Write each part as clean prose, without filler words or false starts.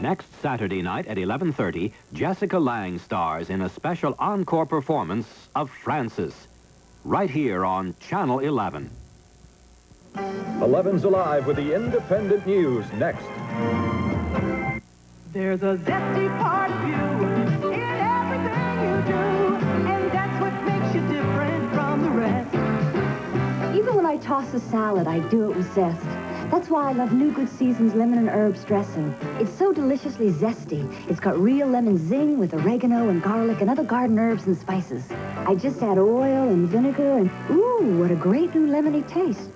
Next Saturday night at 11:30, Jessica Lange stars in a special encore performance of Frances, right here on Channel 11. 11's Alive with the independent news next. There's a zesty part of you in everything you do, and that's what makes you different from the rest. Even when I toss a salad, I do it with zest. That's why I love New Good Season's lemon and herbs dressing. It's so deliciously zesty. It's got real lemon zing with oregano and garlic and other garden herbs and spices. I just add oil and vinegar and, ooh, what a great new lemony taste.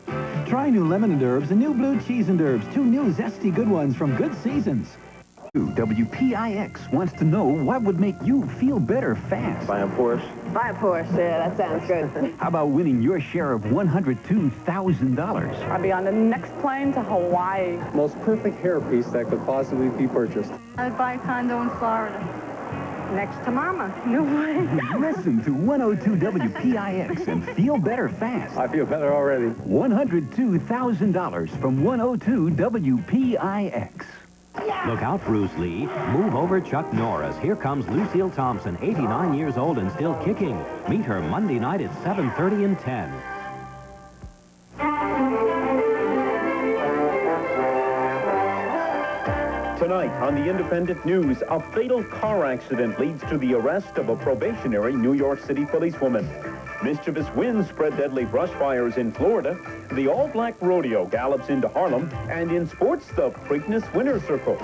Try new lemon and herbs and new blue cheese and herbs, 2 new zesty good ones from Good Seasons. WPIX wants to know what would make you feel better fast. Buy a Porsche. Buy a Porsche, yeah, that sounds good. How about winning your share of $102,000? I'll be on the next plane to Hawaii. Most perfect hairpiece that could possibly be purchased. I'd buy a condo in Florida. Next to Mama. No way. Listen to 102 WPIX and feel better fast. I feel better already. $102,000 from 102 WPIX. Look out, Bruce Lee. Move over, Chuck Norris. Here comes Lucille Thompson, 89 years old and still kicking. Meet her Monday night at 7:30 and 10. Tonight on the Independent News, a fatal car accident leads to the arrest of a probationary New York City policewoman. Mischievous winds spread deadly brush fires in Florida. The all-black rodeo gallops into Harlem. And in sports, the Preakness Winner's Circle.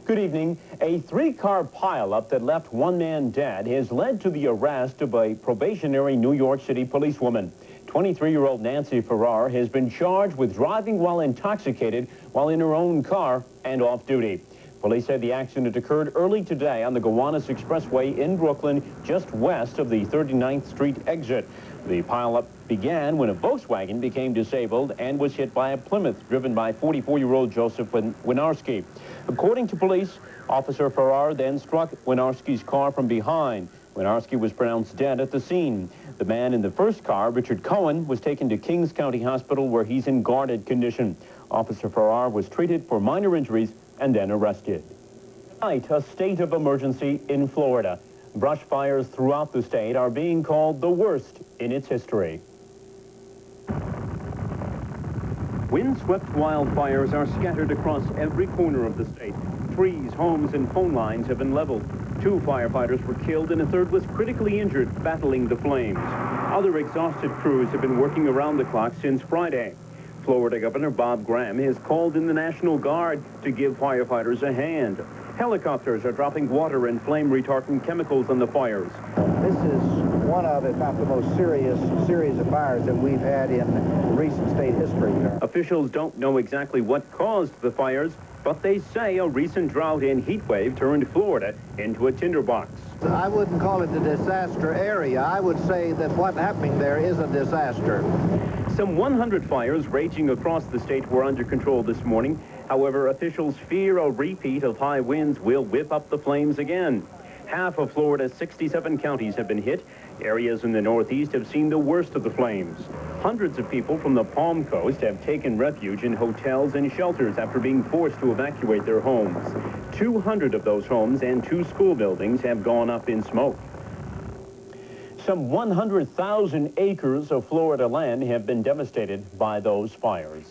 Good evening. A 3-car pileup that left one man dead has led to the arrest of a probationary New York City policewoman. 23-year-old Nancy Farrar has been charged with driving while intoxicated while in her own car and off-duty. Police say the accident occurred early today on the Gowanus Expressway in Brooklyn, just west of the 39th Street exit. The pileup began when a Volkswagen became disabled and was hit by a Plymouth driven by 44-year-old Joseph Winarski. According to police, Officer Farrar then struck Winarski's car from behind. Winarski was pronounced dead at the scene. The man in the first car, Richard Cohen, was taken to Kings County Hospital where he's in guarded condition. Officer Farrar was treated for minor injuries and then arrested. Tonight, a state of emergency in Florida. Brush fires throughout the state are being called the worst in its history. Windswept wildfires are scattered across every corner of the state. Trees, homes, and phone lines have been leveled. 2 firefighters were killed and a third was critically injured battling the flames. Other exhausted crews have been working around the clock since Friday. Florida Governor Bob Graham has called in the National Guard to give firefighters a hand. Helicopters are dropping water and flame-retardant chemicals on the fires. This is one of, if not the most serious series of fires that we've had in recent state history. Officials don't know exactly what caused the fires, but they say a recent drought and heat wave turned Florida into a tinderbox. I wouldn't call it a disaster area. I would say that what's happening there is a disaster. Some 100 fires raging across the state were under control this morning. However, officials fear a repeat of high winds will whip up the flames again. Half of Florida's 67 counties have been hit. Areas in the Northeast have seen the worst of the flames. Hundreds of people from the Palm Coast have taken refuge in hotels and shelters after being forced to evacuate their homes. 200 of those homes and 2 school buildings have gone up in smoke. Some 100,000 acres of Florida land have been devastated by those fires.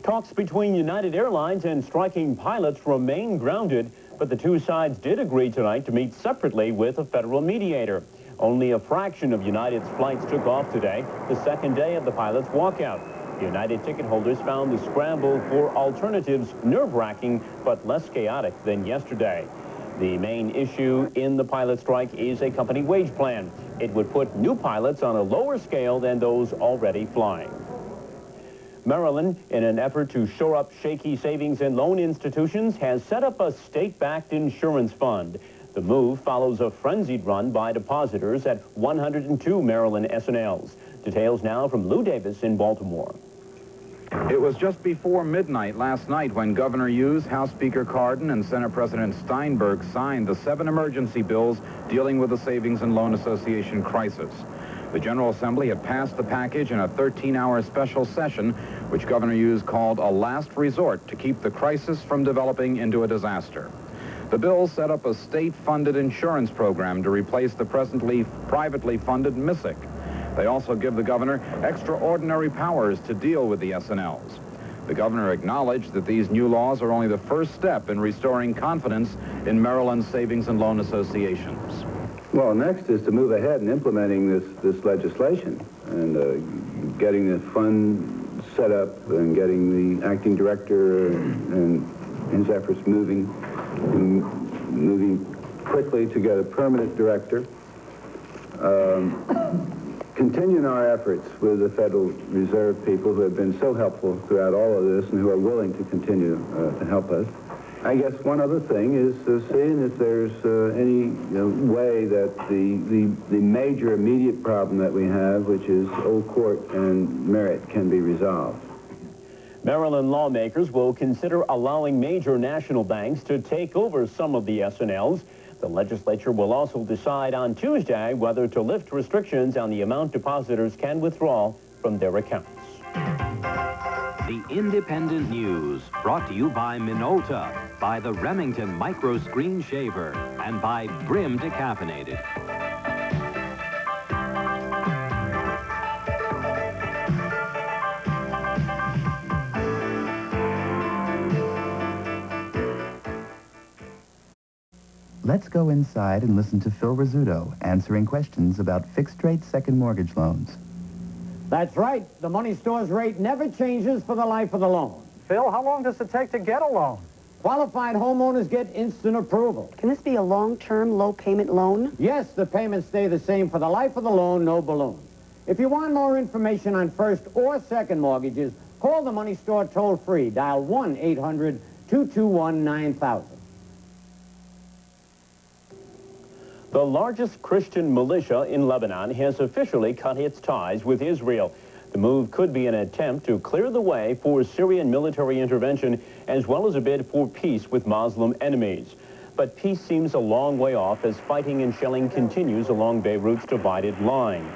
Talks between United Airlines and striking pilots remain grounded, but the 2 sides did agree tonight to meet separately with a federal mediator. Only a fraction of United's flights took off today, the second day of the pilots' walkout. United ticket holders found the scramble for alternatives nerve-wracking but less chaotic than yesterday. The main issue in the pilot strike is a company wage plan. It would put new pilots on a lower scale than those already flying. Maryland, in an effort to shore up shaky savings and loan institutions, has set up a state-backed insurance fund. The move follows a frenzied run by depositors at 102 Maryland S&Ls. Details now from Lou Davis in Baltimore. It was just before midnight last night when Governor Hughes, House Speaker Cardin, and Senate President Steinberg signed the 7 emergency bills dealing with the Savings and Loan Association crisis. The General Assembly had passed the package in a 13-hour special session, which Governor Hughes called a last resort to keep the crisis from developing into a disaster. The bill set up a state-funded insurance program to replace the presently privately funded MISIC. They also give the governor extraordinary powers to deal with the S&Ls. The governor acknowledged that these new laws are only the first step in restoring confidence in Maryland's savings and loan associations. Well, next is to move ahead in implementing this legislation and getting the fund set up and getting the acting director and his efforts moving quickly to get a permanent director. Continuing our efforts with the Federal Reserve people who have been so helpful throughout all of this and who are willing to continue to help us. I guess one other thing is seeing if there's any way that the major immediate problem that we have, which is Old Court and Merit, can be resolved. Maryland lawmakers will consider allowing major national banks to take over some of the S&Ls. The legislature will also decide on Tuesday whether to lift restrictions on the amount depositors can withdraw from their accounts. The Independent News, brought to you by Minolta, by the Remington Micro Screen Shaver, and by Brim Decaffeinated. Let's go inside and listen to Phil Rizzuto answering questions about fixed-rate second mortgage loans. That's right. The money store's rate never changes for the life of the loan. Phil, how long does it take to get a loan? Qualified homeowners get instant approval. Can this be a long-term, low-payment loan? Yes, the payments stay the same for the life of the loan, no balloon. If you want more information on first or second mortgages, call the money store toll-free. Dial 1-800-221-9000. The largest Christian militia in Lebanon has officially cut its ties with Israel. The move could be an attempt to clear the way for Syrian military intervention, as well as a bid for peace with Muslim enemies. But peace seems a long way off as fighting and shelling continues along Beirut's divided line.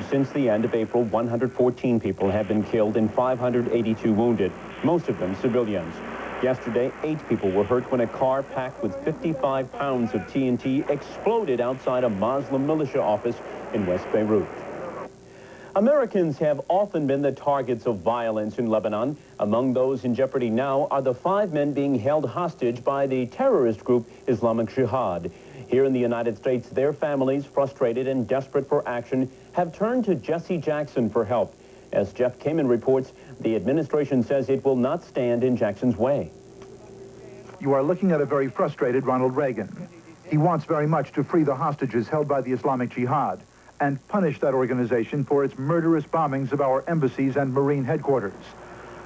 Since the end of April, 114 people have been killed and 582 wounded, most of them civilians. Yesterday, 8 people were hurt when a car packed with 55 pounds of TNT exploded outside a Muslim militia office in West Beirut. Americans have often been the targets of violence in Lebanon. Among those in jeopardy now are the 5 men being held hostage by the terrorist group Islamic Jihad. Here in the United States, their families, frustrated and desperate for action, have turned to Jesse Jackson for help. As Jeff Kamen reports, the administration says it will not stand in Jackson's way. You are looking at a very frustrated Ronald Reagan. He wants very much to free the hostages held by the Islamic Jihad and punish that organization for its murderous bombings of our embassies and Marine headquarters.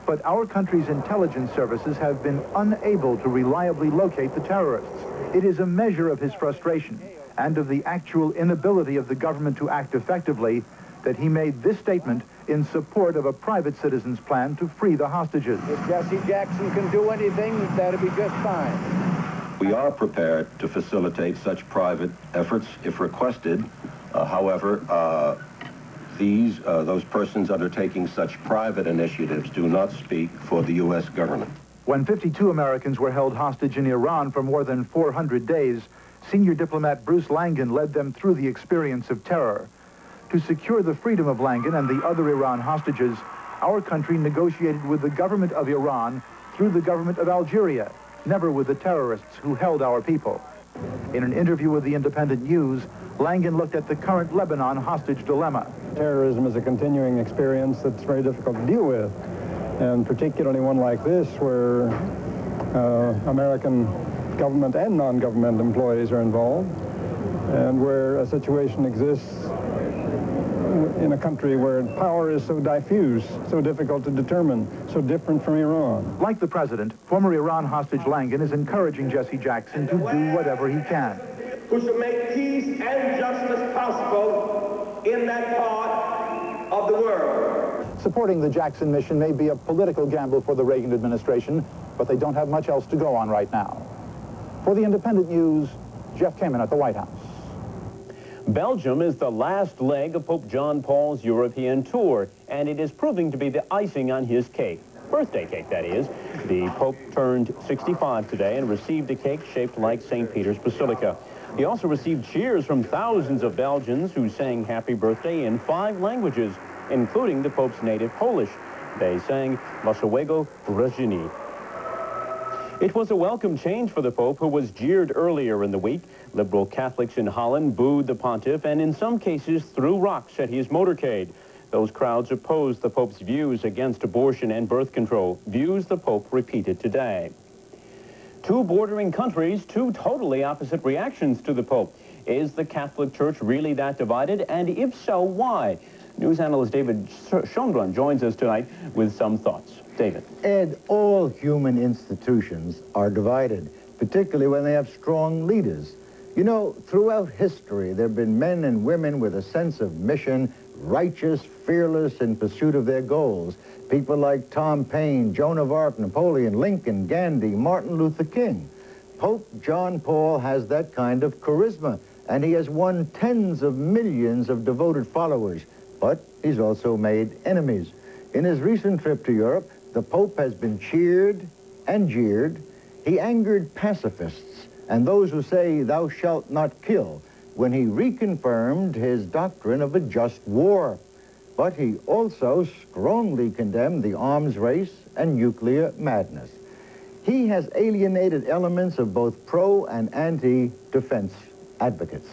But our country's intelligence services have been unable to reliably locate the terrorists. It is a measure of his frustration and of the actual inability of the government to act effectively that he made this statement in support of a private citizen's plan to free the hostages. If Jesse Jackson can do anything, that'll be just fine. We are prepared to facilitate such private efforts if requested. However, those persons undertaking such private initiatives do not speak for the U.S. government. When 52 Americans were held hostage in Iran for more than 400 days, senior diplomat Bruce Langan led them through the experience of terror. To secure the freedom of Langan and the other Iran hostages, our country negotiated with the government of Iran through the government of Algeria, never with the terrorists who held our people. In an interview with the Independent News, Langan looked at the current Lebanon hostage dilemma. Terrorism is a continuing experience that's very difficult to deal with, and particularly one like this where American government and non-government employees are involved, and where a situation exists in a country where power is so diffuse, so difficult to determine, so different from Iran. Like the president, former Iran hostage Langan is encouraging Jesse Jackson to do whatever he can. Who should make peace and justice possible in that part of the world. Supporting the Jackson mission may be a political gamble for the Reagan administration, but they don't have much else to go on right now. For the Independent News, Jeff Kamen at the White House. Belgium is the last leg of Pope John Paul's European tour, and it is proving to be the icing on his cake. Birthday cake, that is. The Pope turned 65 today and received a cake shaped like St. Peter's Basilica. He also received cheers from thousands of Belgians who sang happy birthday in 5 languages, including the Pope's native Polish. They sang Wesołego urodziny. It was a welcome change for the Pope, who was jeered earlier in the week. Liberal Catholics in Holland booed the pontiff and in some cases threw rocks at his motorcade. Those crowds opposed the Pope's views against abortion and birth control, views the Pope repeated today. 2 bordering countries, 2 totally opposite reactions to the Pope. Is the Catholic Church really that divided? And if so, why? News analyst David Schonbrun joins us tonight with some thoughts. David. Ed, all human institutions are divided, particularly when they have strong leaders. You know, throughout history, there have been men and women with a sense of mission, righteous, fearless in pursuit of their goals. People like Tom Paine, Joan of Arc, Napoleon, Lincoln, Gandhi, Martin Luther King. Pope John Paul has that kind of charisma, and he has won tens of millions of devoted followers. But he's also made enemies. In his recent trip to Europe, the Pope has been cheered and jeered. He angered pacifists and those who say, "Thou shalt not kill," when he reconfirmed his doctrine of a just war. But he also strongly condemned the arms race and nuclear madness. He has alienated elements of both pro- and anti-defense advocates.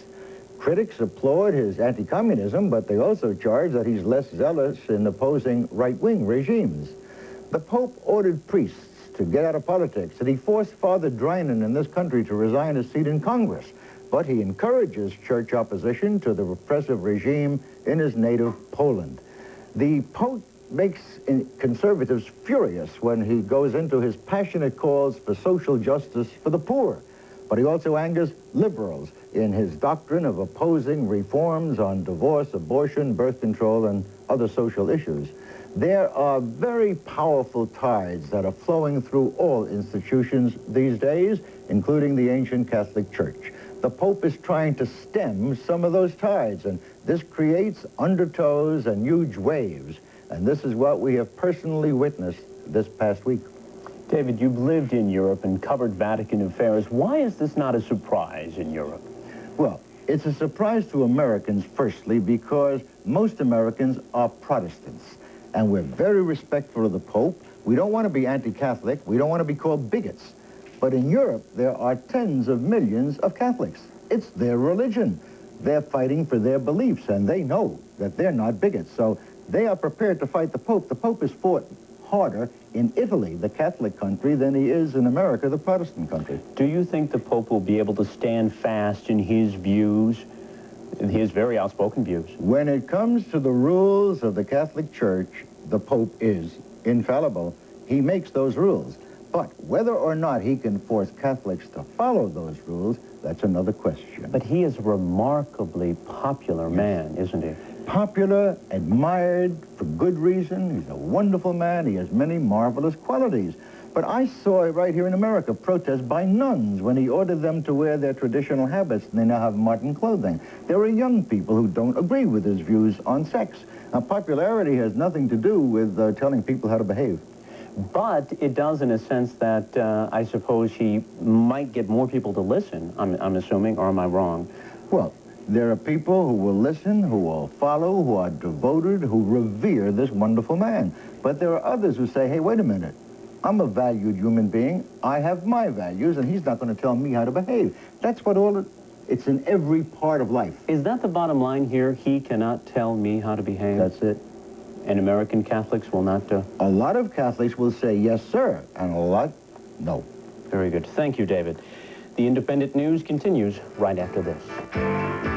Critics applaud his anti-communism, but they also charge that he's less zealous in opposing right-wing regimes. The Pope ordered priests to get out of politics, and he forced Father Drinan in this country to resign his seat in Congress. But he encourages church opposition to the repressive regime in his native Poland. The Pope makes conservatives furious when he goes into his passionate calls for social justice for the poor. But he also angers liberals in his doctrine of opposing reforms on divorce, abortion, birth control, and other social issues. There are very powerful tides that are flowing through all institutions these days, including the ancient Catholic Church. The Pope is trying to stem some of those tides, and this creates undertows and huge waves. And this is what we have personally witnessed this past week. David, you've lived in Europe and covered Vatican affairs. Why is this not a surprise in Europe? Well, it's a surprise to Americans, firstly, because most Americans are Protestants, and we're very respectful of the Pope. We don't want to be anti-Catholic. We don't want to be called bigots. But in Europe, there are tens of millions of Catholics. It's their religion. They're fighting for their beliefs, and they know that they're not bigots. So they are prepared to fight the Pope. The Pope has fought harder in Italy, the Catholic country, than he is in America, the Protestant country. Do you think the Pope will be able to stand fast in his views, his very outspoken views? When it comes to the rules of the Catholic Church, the Pope is infallible. He makes those rules. But whether or not he can force Catholics to follow those rules, that's another question. But he is a remarkably popular man, isn't he? Popular, admired, for good reason. He's a wonderful man. He has many marvelous qualities. But I saw right here in America protests by nuns when he ordered them to wear their traditional habits, and they now have modern clothing. There are young people who don't agree with his views on sex. Now, popularity has nothing to do with telling people how to behave. But it does in a sense that I suppose he might get more people to listen, I'm assuming, or am I wrong? Well, there are people who will listen, who will follow, who are devoted, who revere this wonderful man. But there are others who say, hey, wait a minute. I'm a valued human being. I have my values, and he's not going to tell me how to behave. That's what it's in every part of life. Is that the bottom line here? He cannot tell me how to behave? That's it. And American Catholics will not... A lot of Catholics will say, yes, sir, and a lot, no. Very good. Thank you, David. The Independent News continues right after this.